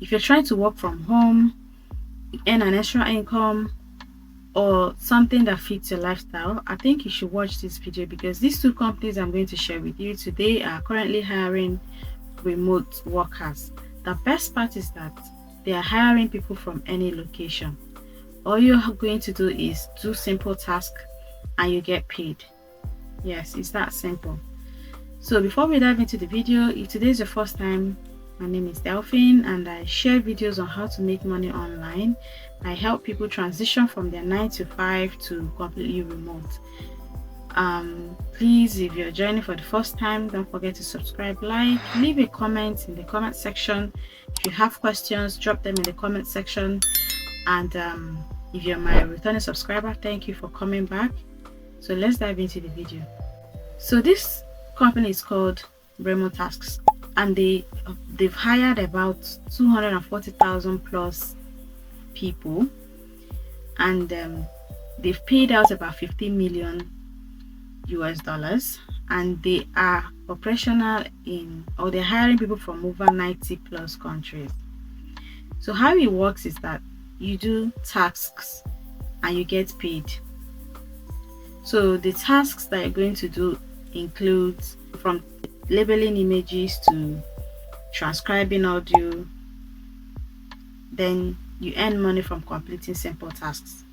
if you're trying to work from home, earn an extra income, or something that fits your lifestyle, I think you should watch this video, because these two companies I'm going to share with you today are currently hiring remote workers. The best part is that they are hiring people from any location. All you're going to do is do simple tasks and you get paid. Yes, it's that simple. So before we dive into the video, if today is your first time, my name is Delphine and I share videos on how to make money online. I help people transition from their 9 to 5 to completely remote. Please, if you're joining for the first time, don't forget to subscribe, like, leave a comment in the comment section. If you have questions, drop them in the comment section. And if you're my returning subscriber, thank you for coming back. So let's dive into the video. So this company is called Remotasks, and they've hired about 240,000 plus people, and they've paid out about 15 million US dollars, and they are operational they're hiring people from over 90 plus countries. So how it works is that you do tasks and you get paid. So the tasks that you're going to do includes from labeling images to transcribing audio. Then you earn money from completing simple tasks.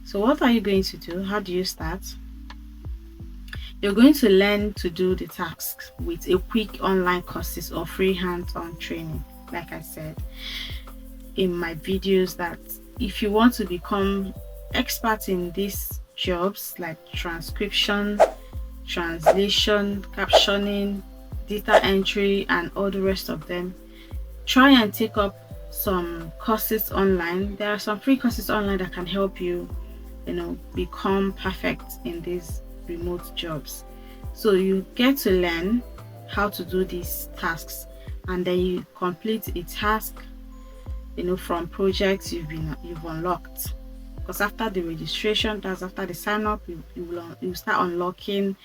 So what are you going to do? How do you start? You're going to learn to do the tasks with a quick online courses or free hands-on training. Like I said in my videos, that if you want to become expert in these jobs like transcription, translation, captioning, data entry, and all the rest of them, try and take up some courses online. There are some free courses online that can help you, become perfect in these remote jobs. So you get to learn how to do these tasks, and then you complete a task, from projects you've unlocked. Because after the registration, that's after the sign up, you start unlocking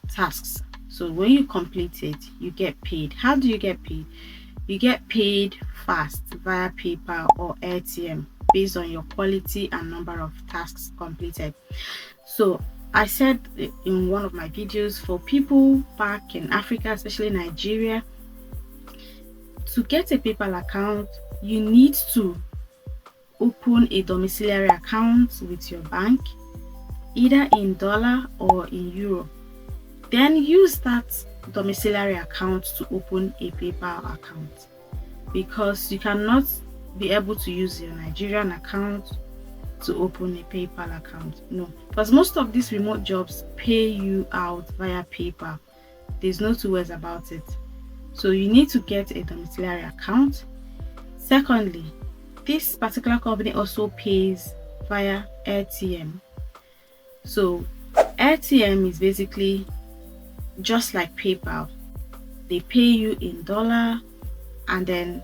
tasks. So when you complete it, you get paid. How do you get paid? You get paid fast via PayPal or ATM based on your quality and number of tasks completed. So I said in one of my videos, for people back in Africa, especially Nigeria, to get a PayPal account, you need to open a domiciliary account with your bank, either in dollar or in euro. Then use that domiciliary account to open a PayPal account, because you cannot be able to use your Nigerian account to open a PayPal account. No, because most of these remote jobs pay you out via PayPal. There's no two ways about it. So you need to get a domiciliary account. Secondly, this particular company also pays via ATM. So ATM is basically just like PayPal. They pay you in dollar, and then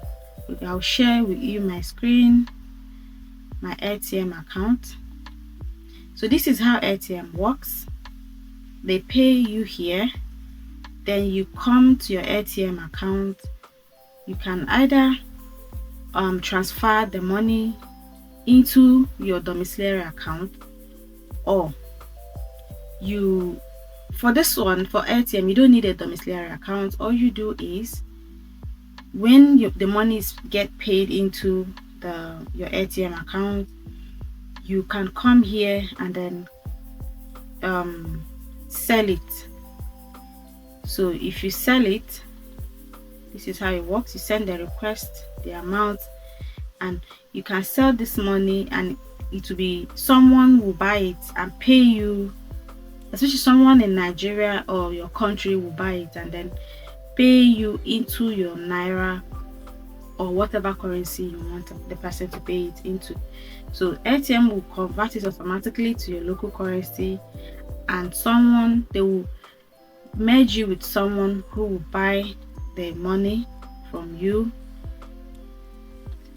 I'll share with you my screen, my ATM account. So this is how ATM works. They pay you here, then you come to your ATM account. You can either transfer the money into your domiciliary account, or for this one, for ATM, you don't need a domiciliary account. All you do is, when the monies get paid into your ATM account, you can come here and then sell it. So if you sell it, this is how it works. You send the request, the amount, and you can sell this money, and it will be someone will buy it and pay you, especially someone in Nigeria or your country will buy it and then pay you into your naira or whatever currency you want the person to pay it into. So ATM will convert it automatically to your local currency, and they will merge you with someone who will buy the money from you.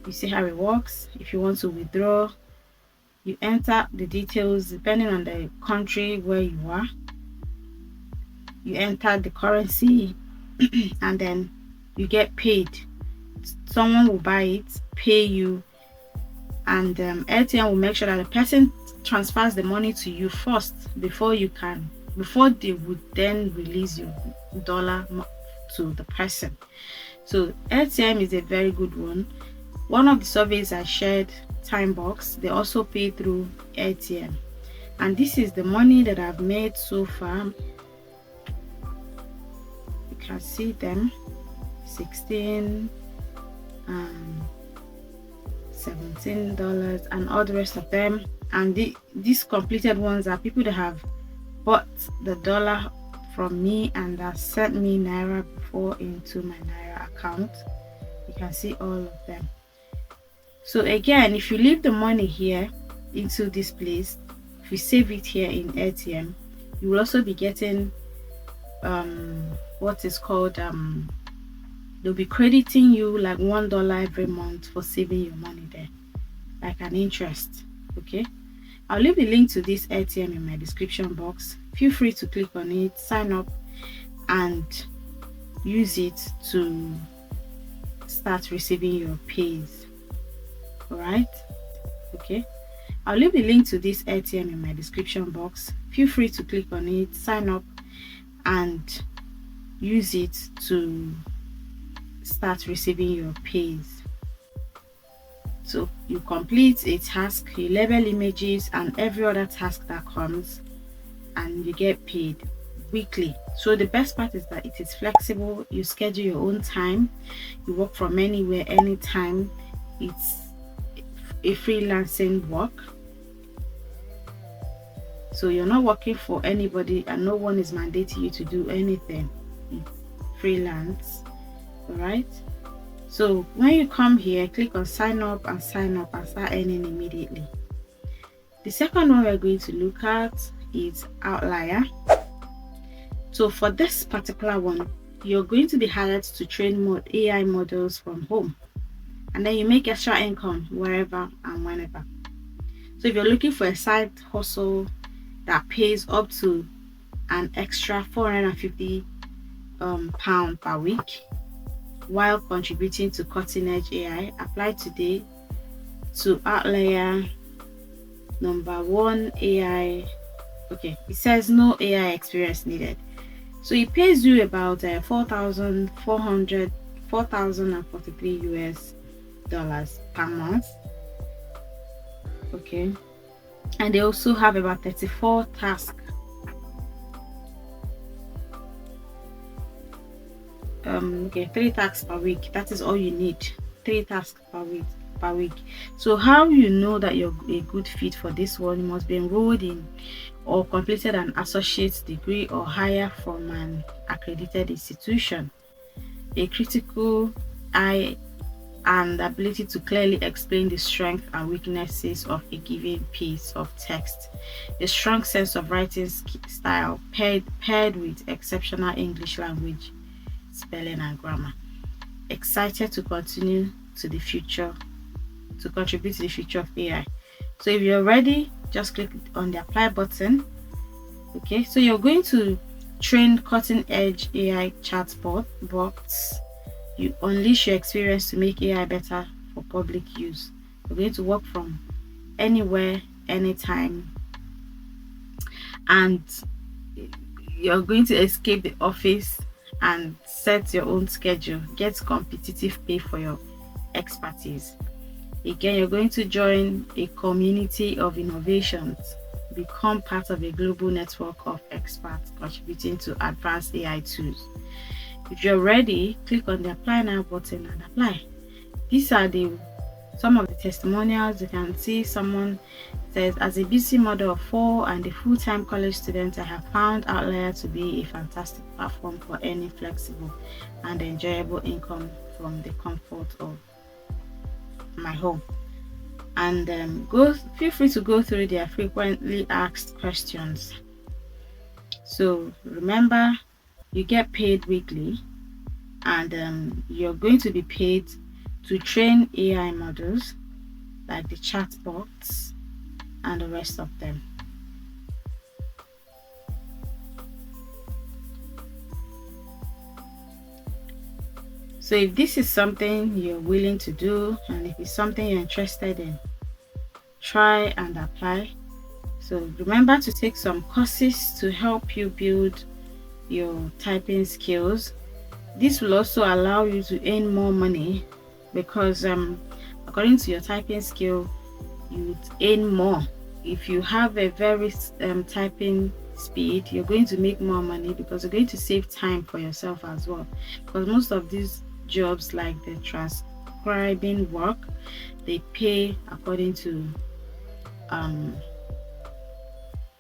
You see how it works. If you want to withdraw, you enter the details depending on the country where you are. You enter the currency and then you get paid someone will buy it, pay you, and ATM will make sure that the person transfers the money to you first before they would then release your dollar to the person. So ATM is a very good one. One of the surveys I shared, Timebox, they also pay through ATM, and this is the money that I've made so far. You can see them, 16 $17 and all the rest of them. And these completed ones are people that have bought the dollar from me and that sent me naira before into my naira account. You can see all of them. So again, if you leave the money here into this place, if you save it here in ATM, you will also be getting what is called they'll be crediting you like $1 every month for saving your money there, like an interest. Okay, I'll leave the link to this ATM in my description box. Feel free to click on it, sign up, and use it to start receiving your pays. All right, okay, I'll leave the link to this ATM in my description box. Feel free to click on it, sign up, and use it to start receiving your pays. So you complete a task, you label images and every other task that comes, and you get paid weekly. So the best part is that it is flexible. You schedule your own time, you work from anywhere, anytime. It's a freelancing work, so you're not working for anybody and no one is mandating you to do anything. It's freelance. All right, so when you come here, click on sign up and start earning immediately. The second one we're going to look at is Outlier. So for this particular one, you're going to be hired to train more AI models from home, and then you make extra income wherever and whenever. So if you're looking for a side hustle that pays up to an extra £450 per week while contributing to cutting-edge AI, apply today to Outlier #1 AI. Okay, it says no AI experience needed. So it pays you about 4,043 US dollars per month. Okay, and they also have about 34 tasks. Okay, 3 tasks per week. That is all you need. 3 tasks per week. So how you know that you're a good fit for this one? You must be enrolled in or completed an associate's degree or higher from an accredited institution, a critical eye and ability to clearly explain the strengths and weaknesses of a given piece of text, a strong sense of writing style paired with exceptional English language, spelling and grammar. Excited to contribute to the future of AI. So if you're ready, just click on the apply button. Okay, so you're going to train cutting-edge AI chatbots. You unleash your experience to make AI better for public use. You're going to work from anywhere, anytime, and you're going to escape the office and set your own schedule. Get competitive pay for your expertise. Again, you're going to join a community of innovations, become part of a global network of experts contributing to advanced AI tools. If you're ready, click on the apply now button and apply. These are some of the testimonials. You can see someone says, as a busy mother of 4 and a full-time college student, I have found Outlier to be a fantastic platform for earning flexible and enjoyable income from the comfort of my home. And feel free to go through their frequently asked questions. So remember, you get paid weekly, and you're going to be paid to train AI models like the chatbots and the rest of them. So if this is something you're willing to do, and if it's something you're interested in, try and apply. So remember to take some courses to help you build your typing skills. This will also allow you to earn more money because according to your typing skill, you would earn more. If you have a very typing speed, you're going to make more money because you're going to save time for yourself as well. Because most of these jobs, like the transcribing work, they pay according to um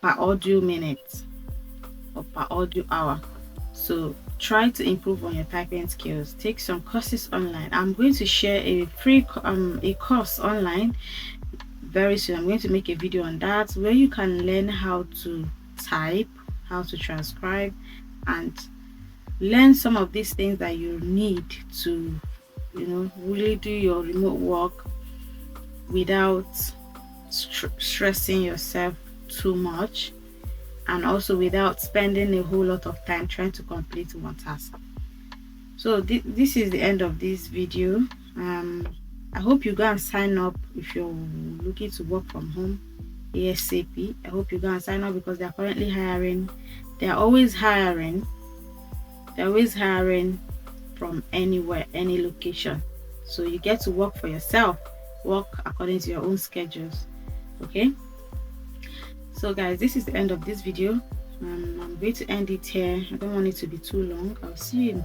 per audio minute or per audio hour. So try to improve on your typing skills. Take some courses online. I'm going to share a free a course online very soon. I'm going to make a video on that where you can learn how to type, how to transcribe, and learn some of these things that you need to, really do your remote work without stressing yourself too much, and also without spending a whole lot of time trying to complete one task. So this is the end of this video. I hope you go and sign up if you're looking to work from home ASAP. I hope you go and sign up because they're currently hiring. They're always hiring. They're always hiring from anywhere, any location. So you get to work for yourself, work according to your own schedules. Okay. So guys, this is the end of this video. I'm going to end it here. I don't want it to be too long. I'll see you in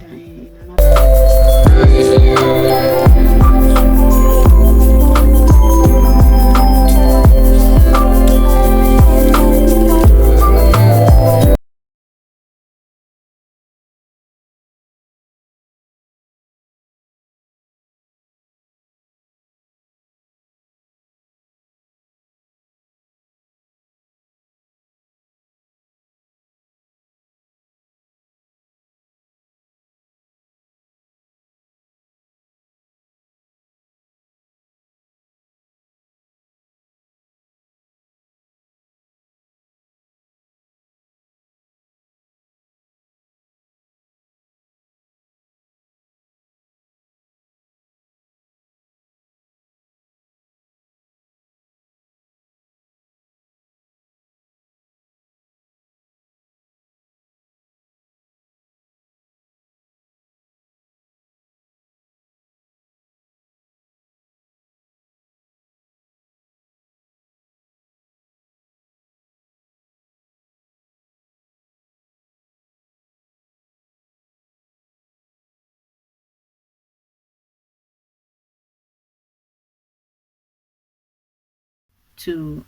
to